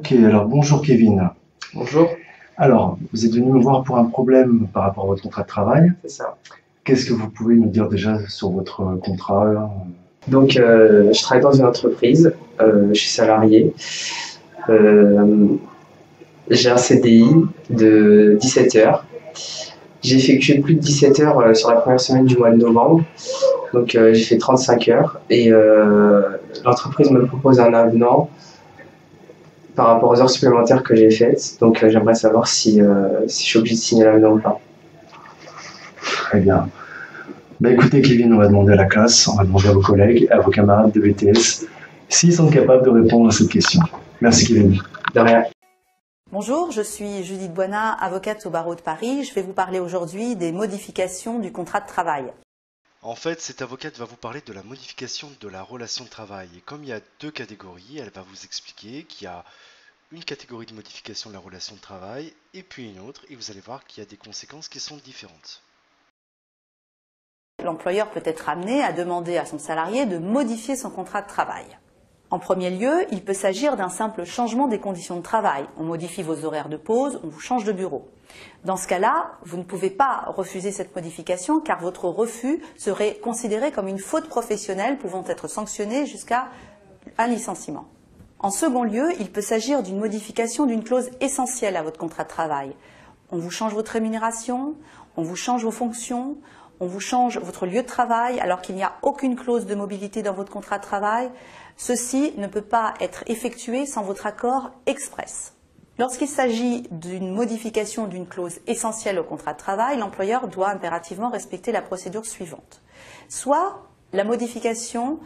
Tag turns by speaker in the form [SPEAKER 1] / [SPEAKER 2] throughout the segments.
[SPEAKER 1] Ok, alors bonjour Kevin.
[SPEAKER 2] Bonjour,
[SPEAKER 1] Alors, vous êtes venu me voir pour un problème par rapport à votre contrat de travail.
[SPEAKER 2] c'est ça.
[SPEAKER 1] Qu'est-ce que vous pouvez nous dire déjà sur votre contrat?
[SPEAKER 2] Donc, je travaille dans une entreprise, je suis salarié. Euh, j'ai un CDI de 17 heures. J'ai effectué plus de 17 heures sur la première semaine du mois de novembre. Donc, j'ai fait 35 heures et l'entreprise me propose un avenant par rapport aux heures supplémentaires que j'ai faites. Donc, j'aimerais savoir si je suis obligé de signer l'avenant ou pas.
[SPEAKER 1] Très bien. Bah écoutez Kevin, on va demander à la classe, on va demander à vos collègues, à vos camarades de BTS, s'ils sont capables de répondre à cette question. Merci Kevin.
[SPEAKER 2] De rien.
[SPEAKER 3] Bonjour, je suis Judith Boina, avocate au barreau de Paris. Je vais vous parler aujourd'hui des modifications du contrat de travail.
[SPEAKER 4] En fait, cette avocate va vous parler de la modification de la relation de travail. Et comme il y a deux catégories, elle va vous expliquer qu'il y a une catégorie de modification de la relation de travail et puis une autre. Et vous allez voir qu'il y a des conséquences qui sont différentes.
[SPEAKER 3] L'employeur peut être amené à demander à son salarié de modifier son contrat de travail. En premier lieu, il peut s'agir d'un simple changement des conditions de travail. On modifie vos horaires de pause, on vous change de bureau. Dans ce cas-là, vous ne pouvez pas refuser cette modification car votre refus serait considéré comme une faute professionnelle pouvant être sanctionnée jusqu'à un licenciement. En second lieu, il peut s'agir d'une modification d'une clause essentielle à votre contrat de travail. On vous change votre rémunération, on vous change vos fonctions, on vous change votre lieu de travail alors qu'il n'y a aucune clause de mobilité dans votre contrat de travail. Ceci ne peut pas être effectué sans votre accord express. Lorsqu'il s'agit d'une modification d'une clause essentielle au contrat de travail, l'employeur doit impérativement respecter la procédure suivante. Soit la modification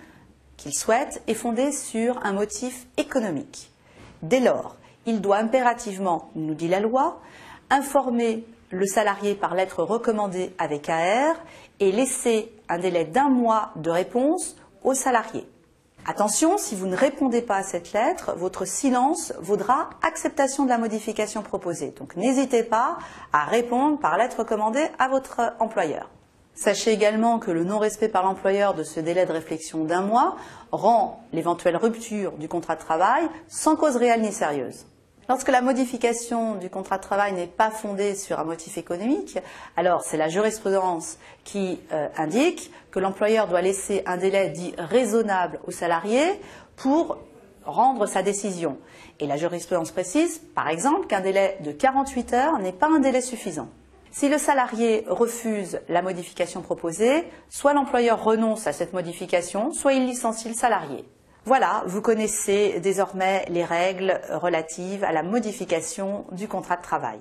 [SPEAKER 3] qu'il souhaite est fondée sur un motif économique. Dès lors, il doit impérativement, nous dit la loi, informer le salarié par lettre recommandée avec AR et laisser un délai d'1 mois de réponse au salarié. Attention, si vous ne répondez pas à cette lettre, votre silence vaudra acceptation de la modification proposée. Donc n'hésitez pas à répondre par lettre recommandée à votre employeur. Sachez également que le non-respect par l'employeur de ce délai de réflexion d'1 mois rend l'éventuelle rupture du contrat de travail sans cause réelle ni sérieuse. Lorsque la modification du contrat de travail n'est pas fondée sur un motif économique, alors c'est la jurisprudence qui indique que l'employeur doit laisser un délai dit raisonnable au salarié pour rendre sa décision. Et la jurisprudence précise, par exemple, qu'un délai de 48 heures n'est pas un délai suffisant. Si le salarié refuse la modification proposée, soit l'employeur renonce à cette modification, soit il licencie le salarié. Voilà, vous connaissez désormais les règles relatives à la modification du contrat de travail.